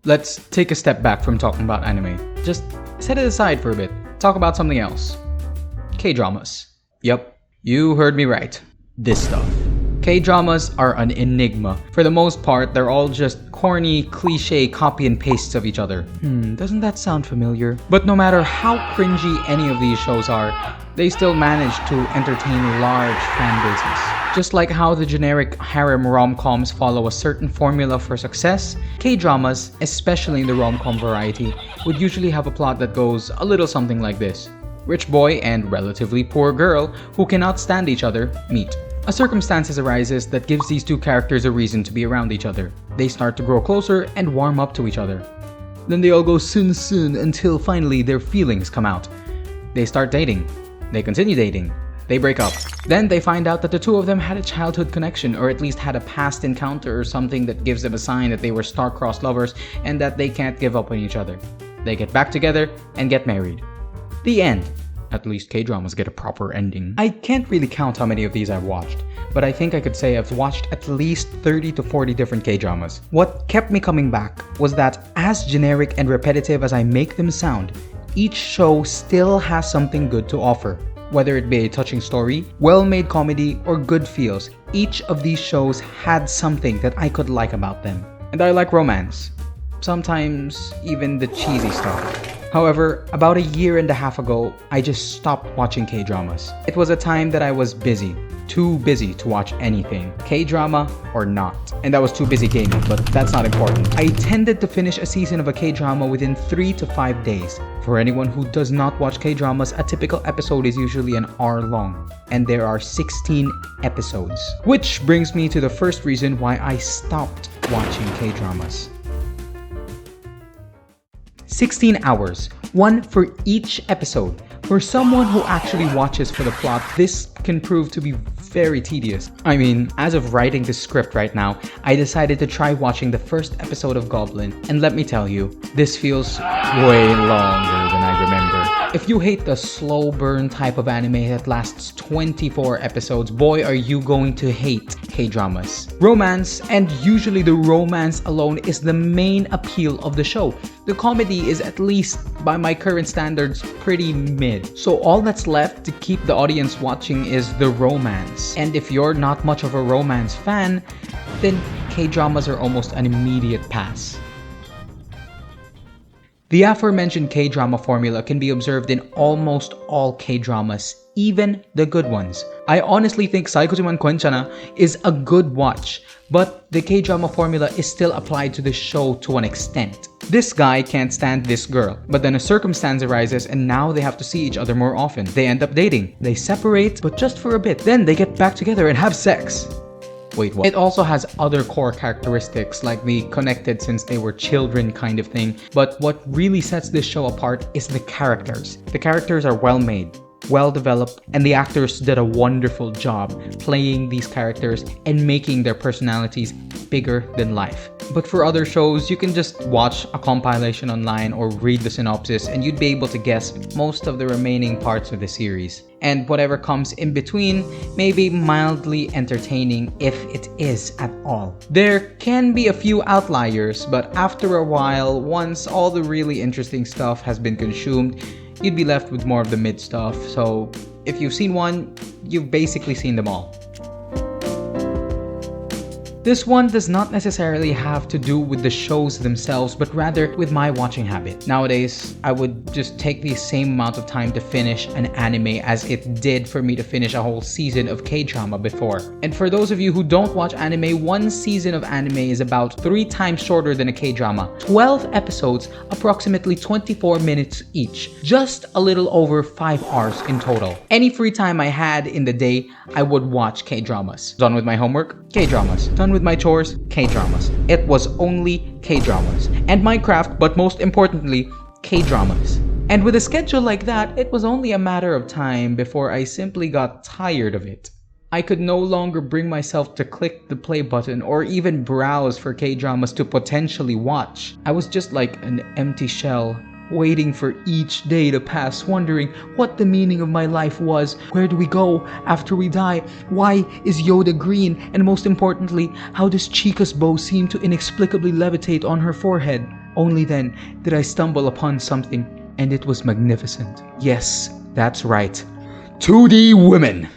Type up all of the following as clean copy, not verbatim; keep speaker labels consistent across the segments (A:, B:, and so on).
A: Let's take a step back from talking about anime. Just set it aside for a bit. Talk about something else. K-dramas. Yep, you heard me right. This stuff. K-dramas are an enigma. For the most part, they're all just corny, cliche copy and pastes of each other. Doesn't that sound familiar? But no matter how cringy any of these shows are, they still manage to entertain large fan bases. Just like how the generic harem rom-coms follow a certain formula for success, K-dramas, especially in the rom-com variety, would usually have a plot that goes a little something like this. Rich boy and relatively poor girl who cannot stand each other meet. A circumstance arises that gives these two characters a reason to be around each other. They start to grow closer and warm up to each other. Then they all go soon until finally their feelings come out. They start dating. They continue dating. They break up. Then they find out that the two of them had a childhood connection, or at least had a past encounter or something that gives them a sign that they were star-crossed lovers and that they can't give up on each other. They get back together and get married. The end. At least K-dramas get a proper ending. I can't really count how many of these I've watched, but I think I could say I've watched at least 30 to 40 different K-dramas. What kept me coming back was that as generic and repetitive as I make them sound, each show still has something good to offer. Whether it be a touching story, well-made comedy, or good feels, each of these shows had something that I could like about them. And I like romance. Sometimes even the cheesy stuff. However, about a year and a half ago, I just stopped watching K-dramas. It was a time that I was busy. Too busy to watch anything. K-drama or not. And I was too busy gaming, but that's not important. I tended to finish a season of a K-drama within 3 to 5 days. For anyone who does not watch K-dramas, a typical episode is usually an hour long. And there are 16 episodes. Which brings me to the first reason why I stopped watching K-dramas. 16 hours, one for each episode. For someone who actually watches for the plot, this can prove to be very tedious. I mean, as of writing this script right now, I decided to try watching the first episode of Goblin, and let me tell you, this feels way longer than I remember. If you hate the slow burn type of anime that lasts 24 episodes, boy are you going to hate K-dramas. Romance, and usually the romance alone, is the main appeal of the show. The comedy is, at least by my current standards, pretty mid. So all that's left to keep the audience watching is the romance. And if you're not much of a romance fan, then K-dramas are almost an immediate pass. The aforementioned K-drama formula can be observed in almost all K-dramas, even the good ones. I honestly think Saikojiman Koenchana is a good watch, but the K-drama formula is still applied to the show to an extent. This guy can't stand this girl, but then a circumstance arises and now they have to see each other more often. They end up dating. They separate, but just for a bit. Then they get back together and have sex. Wait, what? It also has other core characteristics like the connected since they were children kind of thing, but what really sets this show apart is the characters. The characters are well made, well developed, and the actors did a wonderful job playing these characters and making their personalities bigger than life. But for other shows, you can just watch a compilation online or read the synopsis and you'd be able to guess most of the remaining parts of the series. And whatever comes in between may be mildly entertaining if it is at all. There can be a few outliers, but after a while, once all the really interesting stuff has been consumed, you'd be left with more of the mid stuff. So if you've seen one, you've basically seen them all. This one does not necessarily have to do with the shows themselves, but rather with my watching habit. Nowadays, I would just take the same amount of time to finish an anime as it did for me to finish a whole season of K-drama before. And for those of you who don't watch anime, one season of anime is about 3 times shorter than a K-drama. 12 episodes, approximately 24 minutes each. Just a little over 5 hours in total. Any free time I had in the day, I would watch K-dramas. Done with my homework? K-dramas. Done with my chores? K-dramas. It was only K-dramas. And Minecraft, but most importantly, K-dramas. And with a schedule like that, it was only a matter of time before I simply got tired of it. I could no longer bring myself to click the play button or even browse for K-dramas to potentially watch. I was just like an empty shell, waiting for each day to pass, wondering what the meaning of my life was. Where do we go after we die? Why is Yoda green? And most importantly, how does Chica's bow seem to inexplicably levitate on her forehead? Only then did I stumble upon something, and it was magnificent. Yes, that's right. 2D women!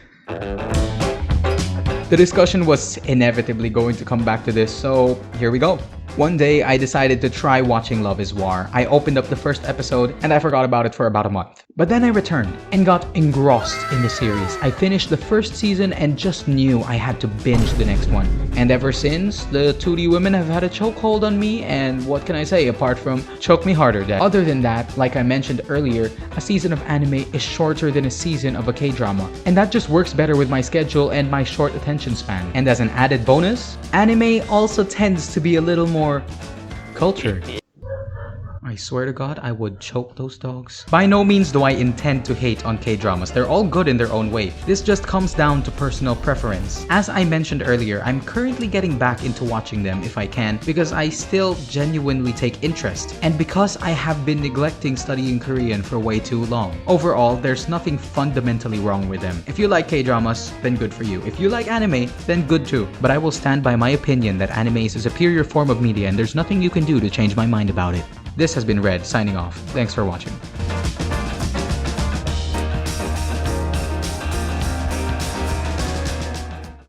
A: The discussion was inevitably going to come back to this, so here we go. One day, I decided to try watching Love is War. I opened up the first episode and I forgot about it for about a month. But then I returned and got engrossed in the series. I finished the first season and just knew I had to binge the next one. And ever since, the 2D women have had a chokehold on me, and what can I say apart from choke me harder, Dad? Other than that, like I mentioned earlier, a season of anime is shorter than a season of a K-drama. And that just works better with my schedule and my short attention span. And as an added bonus, anime also tends to be a little more cultured. I swear to God, I would choke those dogs. By no means do I intend to hate on K-dramas. They're all good in their own way. This just comes down to personal preference. As I mentioned earlier, I'm currently getting back into watching them if I can because I still genuinely take interest and because I have been neglecting studying Korean for way too long. Overall, there's nothing fundamentally wrong with them. If you like K-dramas, then good for you. If you like anime, then good too. But I will stand by my opinion that anime is a superior form of media and there's nothing you can do to change my mind about it. This has been Red, signing off. Thanks for watching.